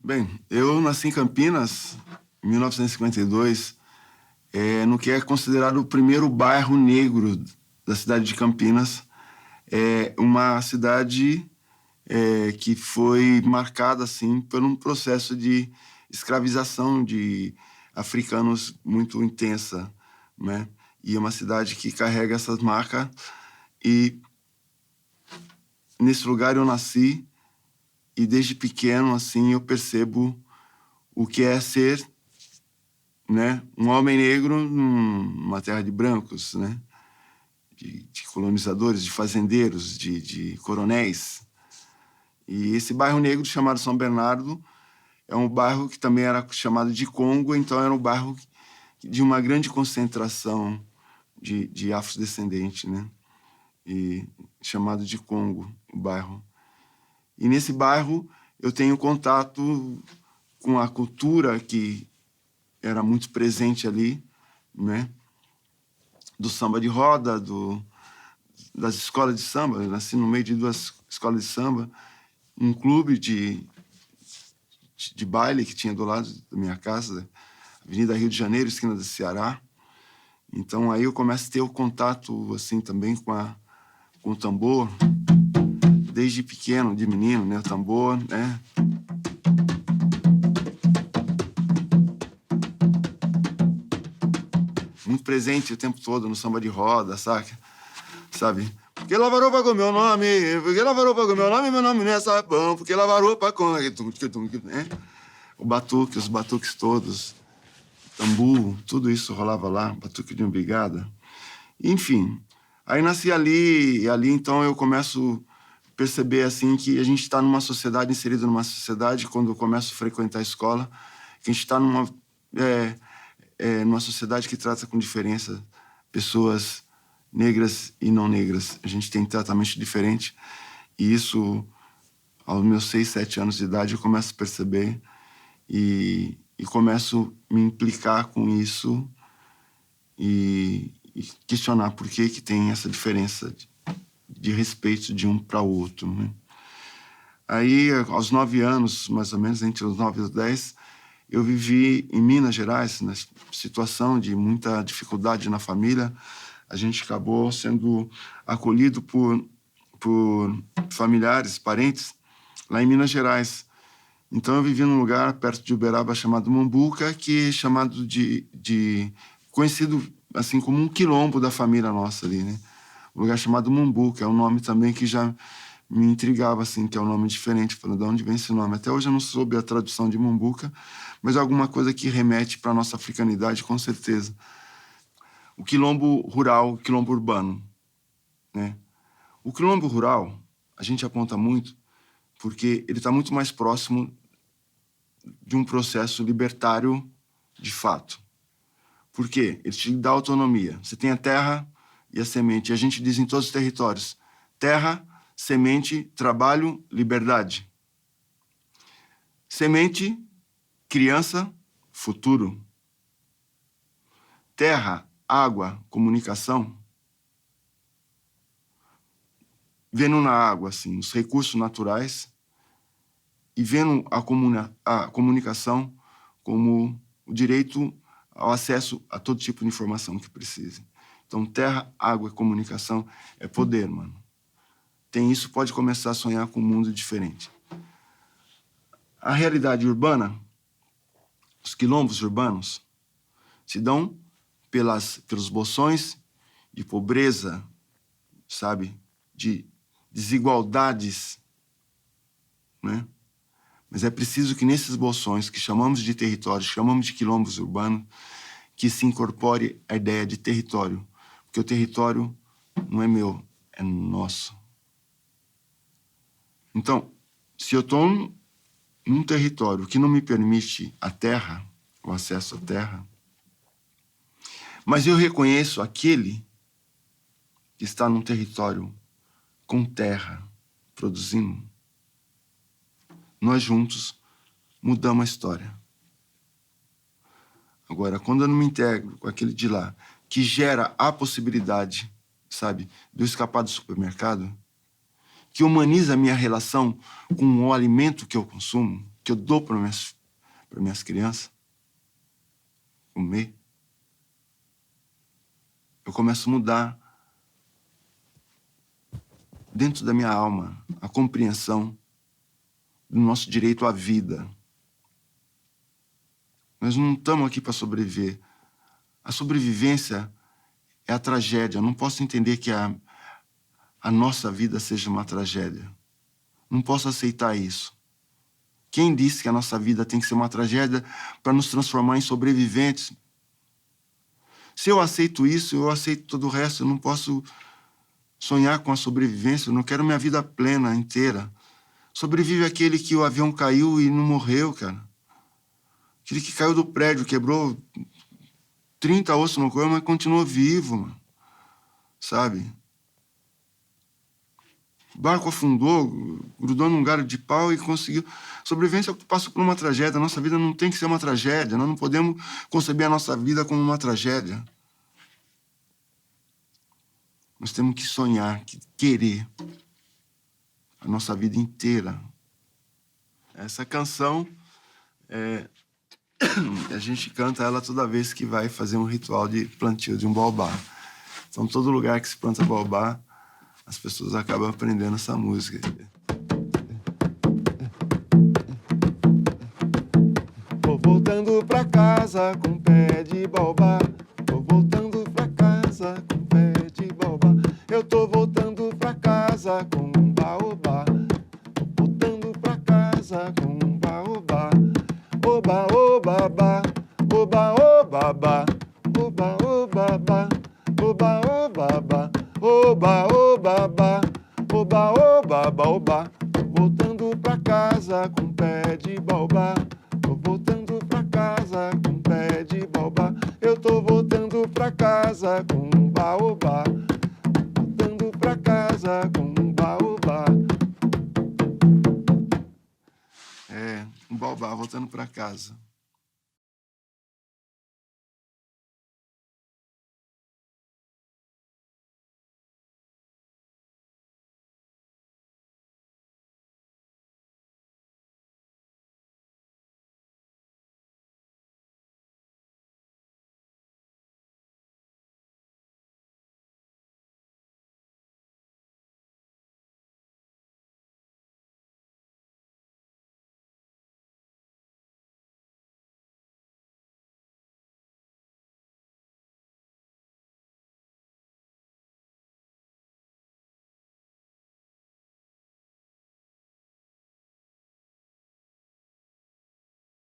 Bem, eu nasci em Campinas, em 1952, no que é considerado o primeiro bairro negro da cidade de Campinas. É uma cidade que foi marcada assim por um processo de escravização de africanos muito intensa, né? E é uma cidade que carrega essas marcas. E nesse lugar eu nasci, e desde pequeno assim eu percebo o que é ser, né, um homem negro numa terra de brancos, né? De colonizadores, de fazendeiros, de coronéis. E esse bairro negro chamado São Bernardo é um bairro que também era chamado de Congo, então era um bairro de uma grande concentração de afrodescendentes, né? E chamado de Congo, o bairro. E nesse bairro eu tenho contato com a cultura que era muito presente ali, né? Do samba de roda, das escolas de samba. Eu nasci no meio de duas escolas de samba, um clube de baile que tinha do lado da minha casa, Avenida Rio de Janeiro, esquina do Ceará. Então aí eu começo a ter o contato assim também com o tambor, desde pequeno, de menino, né? O tambor, né? Muito presente o tempo todo no samba de roda, saca? Sabe? Porque lava roupa com meu nome, porque lava roupa com meu nome não é sabão, porque lava roupa com... né? O batuque, os batuques todos, tambu, tudo isso rolava lá, batuque de umbigada. Enfim, aí nasci ali, e ali então eu começo a perceber assim que a gente está numa sociedade, inserido numa sociedade, quando eu começo a frequentar a escola, que a gente está numa sociedade que trata com diferença pessoas negras e não negras. A gente tem tratamento diferente, e isso, aos meus 6, 7 anos de idade, eu começo a perceber e começo a me implicar com isso e questionar por que tem essa diferença de respeito de um para o outro, né? Aí, aos 9 anos, mais ou menos, entre os 9 e os 10, eu vivi em Minas Gerais, na situação de muita dificuldade na família. A gente acabou sendo acolhido por familiares, parentes, lá em Minas Gerais. Então eu vivi num lugar perto de Uberaba chamado Mumbuca, que é chamado conhecido assim como um quilombo da família nossa ali, né? Um lugar chamado Mumbuca, é um nome também que já me intrigava, assim, que é um nome diferente. Falando, de onde vem esse nome? Até hoje eu não soube a tradução de Mumbuca, mas é alguma coisa que remete para a nossa africanidade, com certeza. O quilombo rural, o quilombo urbano, né? O quilombo rural, a gente aponta muito porque ele está muito mais próximo de um processo libertário de fato. Por quê? Ele te dá autonomia. Você tem a terra e a semente. E a gente diz em todos os territórios: terra, semente, trabalho, liberdade. Semente, criança, futuro. Terra, água, comunicação. Vendo na água, assim, os recursos naturais e vendo a comunicação como o direito ao acesso a todo tipo de informação que precise. Então, terra, água e comunicação é poder, mano. Tem isso, pode começar a sonhar com um mundo diferente. A realidade urbana, os quilombos urbanos, se dão pelos bolsões de pobreza, sabe? De desigualdades, né? Mas é preciso que nesses bolsões, que chamamos de territórios, chamamos de quilombos urbanos, que se incorpore a ideia de território. Porque o território não é meu, é nosso. Então, se eu estou num território que não me permite a terra, o acesso à terra, mas eu reconheço aquele que está num território com terra, produzindo, nós juntos mudamos a história. Agora, quando eu não me integro com aquele de lá, que gera a possibilidade, sabe, de eu escapar do supermercado, que humaniza a minha relação com o alimento que eu consumo, que eu dou para minhas crianças comer, eu começo a mudar dentro da minha alma a compreensão do nosso direito à vida. Nós não estamos aqui para sobreviver. A sobrevivência é a tragédia. Eu não posso entender que a nossa vida seja uma tragédia. Não posso aceitar isso. Quem disse que a nossa vida tem que ser uma tragédia para nos transformar em sobreviventes? Se eu aceito isso, eu aceito todo o resto. Eu não posso sonhar com a sobrevivência. Eu não quero minha vida plena, inteira. Sobrevive aquele que o avião caiu e não morreu, cara. Aquele que caiu do prédio, quebrou 30 ossos no corpo, mas continuou vivo, mano. Sabe? O barco afundou, grudou num galho de pau e conseguiu. Sobrevivência passa por uma tragédia. A nossa vida não tem que ser uma tragédia. Nós não podemos conceber a nossa vida como uma tragédia. Nós temos que sonhar, querer a nossa vida inteira. Essa canção, a gente canta ela toda vez que vai fazer um ritual de plantio de um baobá. Então, todo lugar que se planta baobá, as pessoas acabam aprendendo essa música. Tô voltando pra casa com pé de baobá. Tô voltando pra casa com pé de baobá. Eu tô voltando pra casa com um baobá. Tô voltando pra casa com um baobá. Oba, obabá, oba, obabá, oba, obabá, oba, obabá, oba, obabá, oba, obabá, oba. Tô voltando pra casa com pé de baobá. Tô voltando pra casa com pé de baobá. Eu tô voltando pra casa com um baobá. Voltando pra casa com um baobá. Um baobá voltando pra casa.